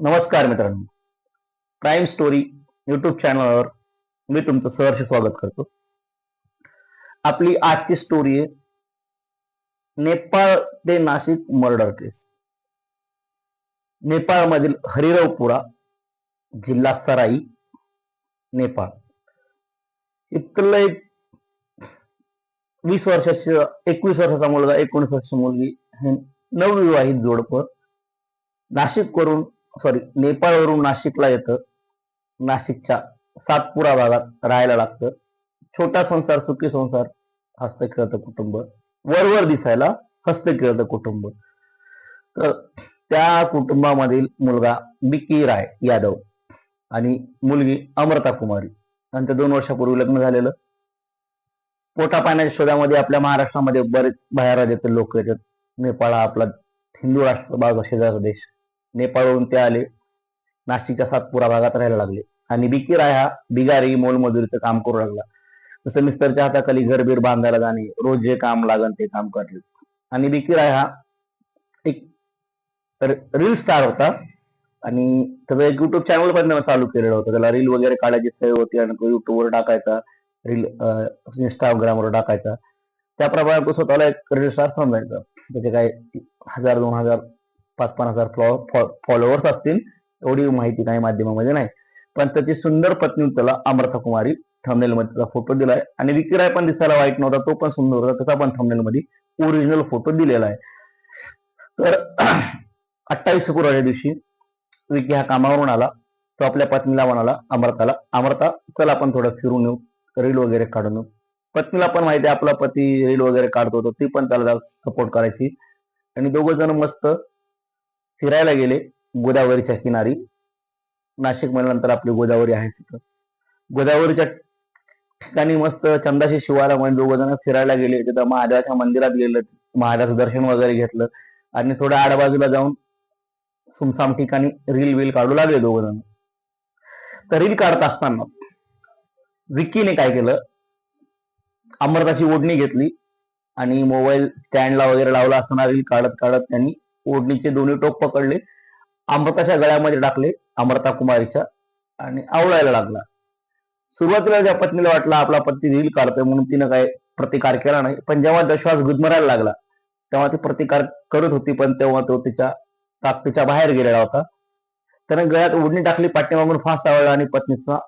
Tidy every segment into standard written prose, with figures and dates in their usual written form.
नमस्कार मित्रांनो, crime story YouTube चॅनलवर मी तुमचं सहर्ष स्वागत करतो. आपली आजची स्टोरी आहे नेपाळ ते नाशिक मर्डर केस. नेपाळमधील हरिरावपुरा, जिल्हा सराई, नेपाळ इथलं एक 21 वर्षाचा मुलगा, 19 वर्षाची मुलगी हे नवविवाहित जोडपं नेपाळवरून नाशिकला येतं. नाशिकच्या सातपुरा भागात राहायला लागतं. छोटा संसार, सुखी संसार, हस्तखेळतं कुटुंब, वरवर दिसायला हस्तखेळतं कुटुंब. तर त्या कुटुंबामधील मुलगा बिकी राय यादव आणि मुलगी अमृता कुमारी यांचं 2 वर्षापूर्वी लग्न झालेलं. पोटा पाण्याच्या शोधामध्ये आपल्या महाराष्ट्रामध्ये बरेच बाहेर राज्यातील लोक येतात. नेपाळ हा आपला हिंदू राष्ट्र बाजूचा शेजारचा देश. नेपाळवरून ते आले, नाशिकच्या सातपुरा भागात राहायला लागले आणि बिकी राय हा बिगारी मोलमजुरीचं काम करू लागला. जसं मिस्टरच्या हाताखाली घरबीर बांधायला जाणे, रोज जे काम लागन ते काम करले. आणि बिकी राय हा एक रील स्टार होता आणि त्याचा एक युट्यूब चॅनल पण चालू केलेलं होतं. त्याला रील वगैरे काढायची सवय होती आणि तो युट्यूबवर टाकायचा, रील इंस्टाग्रामवर टाकायचा. त्याप्रमाणे तो स्वतःला एक रील स्टार समजायचा. त्याचे काय 1000, 2000, 5,000 फॉलोअर्स असतील, एवढी माहिती काही माध्यमामध्ये नाही. पण त्याची सुंदर पत्नी त्याला अमृता कुमारी थंबनेल मध्ये त्याचा फोटो दिलाय आणि विकी राय पण दिसायला वाईट नव्हता, तो पण सुंदर होता, त्याचा पण थंबनेल मध्ये ओरिजिनल फोटो दिलेला आहे. तर 28 फेब्रुवारी दिवशी विकी हा कामावरून आला. तो आपल्या पत्नीला म्हणाला, अमृता चल आपण थोडं फिरून येऊ, रील वगैरे काढून येऊ. पत्नीला पण माहिती आहे आपला पती रील वगैरे काढतो, तो ती पण त्याला सपोर्ट करायची आणि दोघं जण मस्त फिरायला गेले गोदावरीच्या किनारी. नाशिक म्हणल्यानंतर आपली गोदावरी आहे तिथं. गोदावरीच्या ठिकाणी मस्त चंदाशी शिवारामध्ये दोघं जण फिरायला गेले. तिथं महादेवाच्या मंदिरात गेलं, महादेवाचं दर्शन वगैरे घेतलं आणि थोडं आडबाजूला जाऊन सुमसाम ठिकाणी रील विल काढू लागले दोघं जण. तर रील काढत असताना विकीने काय केलं, अमृताची ओढणी घेतली आणि मोबाईल स्टँडला वगैरे लावला असताना रील काढत काढत त्यांनी ओढणीचे दोन्ही टोक पकडले, अमृताच्या गळ्यामध्ये टाकले, अमृता कुमारीच्या, आणि आवळायला लागला. सुरुवातीला त्या पत्नीला वाटलं आपला पती रील काढतोय म्हणून तिनं काय प्रतिकार केला नाही. पण जेव्हा त्या श्वास गुदमरायला लागला तेव्हा ती प्रतिकार करत होती, पण तेव्हा तो तिच्या ताकदीच्या बाहेर गेलेला होता. त्याने गळ्यात ओढणी टाकली, पाठीमागून फास आवळला आणि पत्नीचा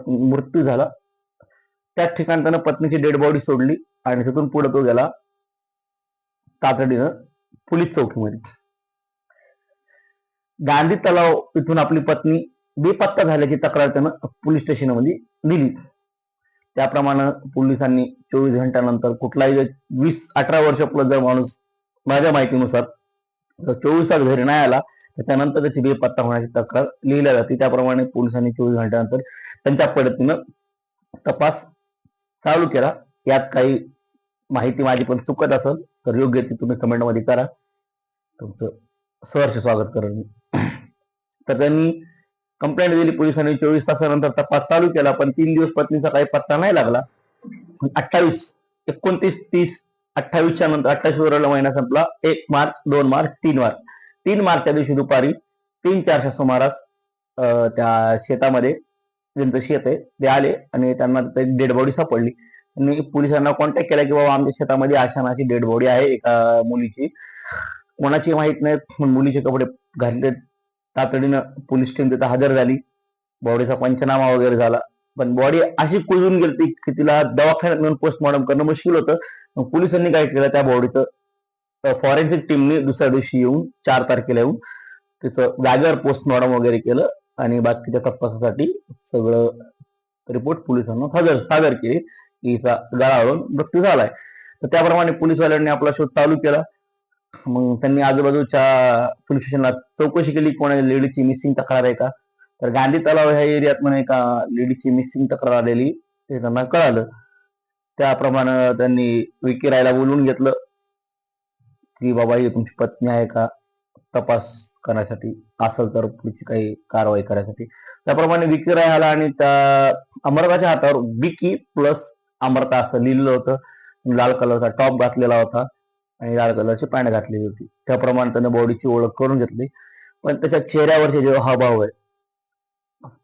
मृत्यू झाला. त्याच ठिकाणी त्यानं पत्नीची डेड बॉडी सोडली आणि तिथून पुढे तो गेला तातडीनं पोलीस चौकीमध्ये. गांधी तलाव इथून आपली पत्नी बेपत्ता झाल्याची तक्रार त्यानं पोलीस स्टेशनमध्ये दिली. त्याप्रमाणे पोलिसांनी 24 घंट्यानंतर कुठलाही 18 वर्ष प्लस जर माणूस माझ्या माहितीनुसार 24 तास घरी नाही आला तर त्यानंतर त्याची बेपत्ता होण्याची तक्रार लिहिल्या जाते. त्याप्रमाणे पोलिसांनी 24 घंट्यानंतर त्यांच्या पद्धतीनं तपास चालू केला. यात काही माहिती माझी पण चुकत असेल तर योग्य ती तुम्ही कमेंटमध्ये करा. तुमचं सहर्ष स्वागत करेन मी. तर त्यांनी कंप्लेंट दिली पोलिसांनी. 24 तासानंतर तपास चालू केला, पण 3 दिवस पत्नीचा काही पत्ता नाही लागला. 28, 29, 30, 28च्या नंतर 28 फेब्रुवारीला महिना संपला. 1 मार्च, 2 मार्च, 3 मार्च. 3 मार्चच्या दिवशी दुपारी 3-4च्या सुमारास त्या शेतामध्ये, ज्यांचं शेत आहे ते आले आणि त्यांना डेड बॉडी सापडली. त्यांनी पोलिसांना कॉन्टॅक्ट केला की बाबा आमच्या शेतामध्ये अशानाची डेड बॉडी आहे एका मुलीची, कोणाची माहित नाही. मुलीचे कपडे घातले. तातडीनं पोलीस टीम तिथं हजर झाली. बॉडीचा पंचनामा वगैरे झाला, पण बॉडी अशी कुजून गेली की तिला दवाखान्यात नेऊन पोस्टमॉर्टम करणं मुश्किल होतं. मग पोलिसांनी काय केलं, त्या बॉडीचं फॉरेन्सिक टीमने दुसऱ्या दिवशी येऊन 4 तारखेला येऊन तिचं जागेवर पोस्टमॉर्टम वगैरे केलं आणि बाकीच्या तपासासाठी सगळं रिपोर्ट पोलिसांना सादर केली की हिचा गळावरून मृत्यू झालाय. तर त्याप्रमाणे पोलिसवाल्यांनी आपला शोध चालू केला. मग त्यांनी आजूबाजूच्या पोलीस स्टेशनला चौकशी केली, कोणा लेडीची मिसिंग तक्रार आहे का. तर गांधी तलाव ह्या एरियात म्हणे एका लेडीची मिसिंग तक्रार आलेली ते त्यांना कळालं. त्याप्रमाणे त्यांनी विकी रायला बोलवून घेतलं की बाबा ही तुमची पत्नी आहे का, तपास करण्यासाठी, असेल तर पुढची काही कारवाई करण्यासाठी. त्याप्रमाणे विकी राय आला आणि त्या अमृताच्या हातावर विकी प्लस अमृता असं लिहिलेलं होतं. लाल कलरचा टॉप घातलेला होता आणि लाल कलरची पॅन्ट घातलेली होती. त्याप्रमाणे त्याने बॉडीची ओळख करून घेतली. पण त्याच्या चेहऱ्यावरचे जे हावभाव आहे,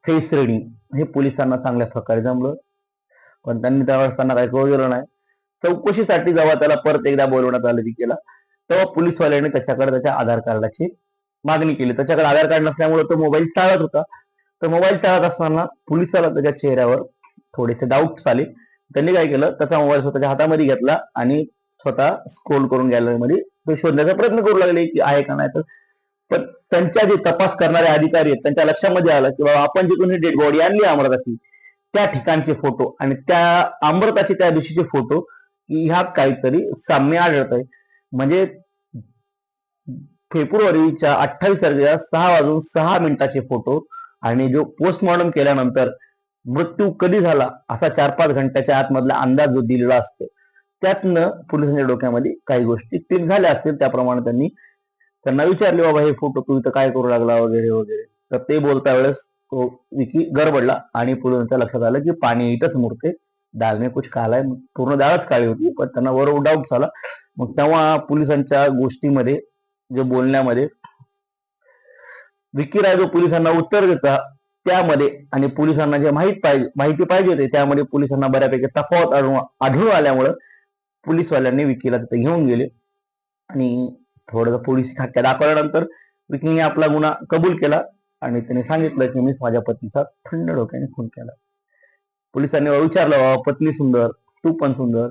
फेस रिडिंग हे पोलिसांना चांगल्या प्रकारे जमलं. पण त्यांनी त्यावेळेस त्यांना काही कळू दिलं नाही. चौकशीसाठी जेव्हा त्याला परत एकदा बोलवण्यात आलं केला, तेव्हा पोलिसवाल्याने त्याच्याकडे त्याच्या आधार कार्डाची मागणी केली. त्याच्याकडे आधार कार्ड नसल्यामुळे तो मोबाईल चालत होता. तर मोबाईल चालत असताना पोलिसाला त्याच्या चेहऱ्यावर थोडेसे डाऊट्स आले. त्यांनी काय केलं, त्याचा मोबाईल स्वतःच्या हातामध्ये घेतला आणि स्वतः स्क्रोल करून गॅलरीमध्ये ते शोधण्याचा प्रयत्न करू लागले की आहे का नाही. तर पण त्यांच्या जे तपास करणारे अधिकारी आहेत त्यांच्या लक्षामध्ये आलं की बाबा आपण जिथून ही डेड बॉडी आणली अमृताची त्या ठिकाणचे फोटो आणि त्या अमृताचे त्या दिवशीचे फोटो ह्यात काहीतरी साम्य आढळत आहे. म्हणजे फेब्रुवारीच्या 28 तारखेला 6:06 फोटो आणि जो पोस्टमॉर्टम केल्यानंतर मृत्यू कधी झाला असा 4-5 घंट्याच्या आतमधला अंदाज जो दिलेला असतो त्यातनं पोलिसांच्या डोक्यामध्ये काही गोष्टी क्लिक झाल्या असतील. त्याप्रमाणे त्यांना विचारले बाबा हे फोटो तू इथं काय करू लागला वगैरे वगैरे. तर ते बोलता वेळेस तो विकी गडबडला आणि पोलिसांच्या लक्षात आलं की पाणी इथंच मुरते, दाल में कुछ काला आहे. पूर्ण डाळच काळी होती. पण त्यांना बरोबर डाऊट झाला. मग तेव्हा पोलिसांच्या गोष्टीमध्ये जे बोलण्यामध्ये विकी राय जो पोलिसांना उत्तर देता त्यामध्ये आणि पोलिसांना जे माहिती पाहिजे होती त्यामध्ये पोलिसांना बऱ्यापैकी तफावत आढळून आल्यामुळं पोलिसवाल्यांनी विकीला तिथे घेऊन गेले आणि थोडंसं पोलीस खाक्या दाखवल्यानंतर विकीने आपला गुन्हा कबूल केला आणि त्याने सांगितलं की मीच माझ्या पत्नीचा थंड डोक्याने खून केला. पोलिसांनी विचारलं बाबा पत्नी सुंदर, तू पण सुंदर,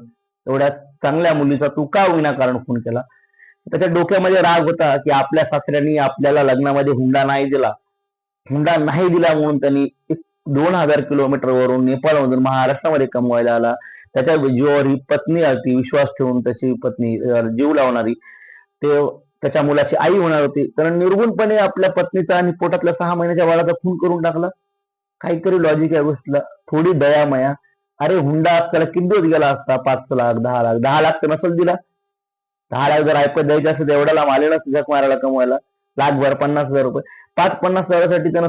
एवढ्या चांगल्या मुलीचा तू का विनाकारण खून केला. त्याच्या डोक्यामध्ये राग होता की आपल्या सासऱ्यांनी आपल्याला लग्नामध्ये हुंडा नाही दिला. हुंडा नाही दिला म्हणून त्यांनी 2000 किलोमीटर वरून नेपाळमधून महाराष्ट्रामध्ये कमवायला आला. त्याच्या जीवावर ही पत्नी आली, विश्वास ठेवून त्याची पत्नी जीव लावणारी, ते त्याच्या मुलाची आई होणार होती. तर निर्गुणपणे आपल्या पत्नीचा आणि पोटातल्या 6 महिन्याच्या बाळाचा खून करून टाकला. काहीतरी लॉजिक या गोष्टीला, थोडी दया माया. अरे हुंडा त्याला किती दिवस गेला असता, 5 लाख 10 लाख, 10 लाख तर नसल दिला. 10 लाख जर ऐकत द्यायचे असेल तर एवढ्याला आले नसते जग मारायला कमवायला. लाखभर 50,000 रुपये, 5-50,000साठी त्यानं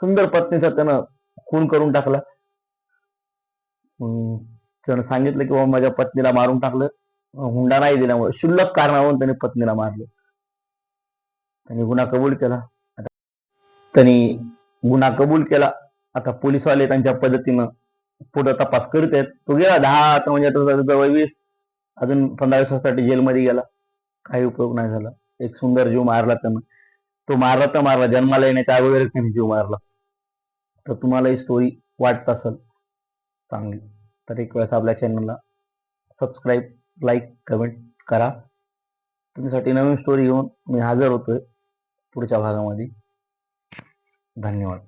सुंदर पत्नीचा त्यानं खून करून टाकला. त्यानं सांगितलं की बाबा माझ्या पत्नीला मारून टाकलं, हुंडा नाही दिल्यामुळे, क्षुल्लक कारणावरून त्याने पत्नीला मारलं. त्यांनी गुन्हा कबूल केला. आता पोलीसवाले त्यांच्या पद्धतीनं पुढे तपास करत आहेत. तो गेला 10 म्हणजे 20 अजून 15-20 वर्षासाठी जेलमध्ये गेला. काही उपयोग नाही झाला. एक सुंदर जीव मारला त्यानं. तो मारला तर मारला, जन्माला येण्याच्या अगोदर त्याने जीव मारला. तर तुम्हाला ही स्टोरी वाटत असेल चांगली तर एक वेळेस आपल्या चॅनलला सबस्क्राईब, लाईक, कमेंट करा. तुमच्यासाठी नवीन स्टोरी घेऊन मी हजर होतोय पुढच्या भागामध्ये. धन्यवाद.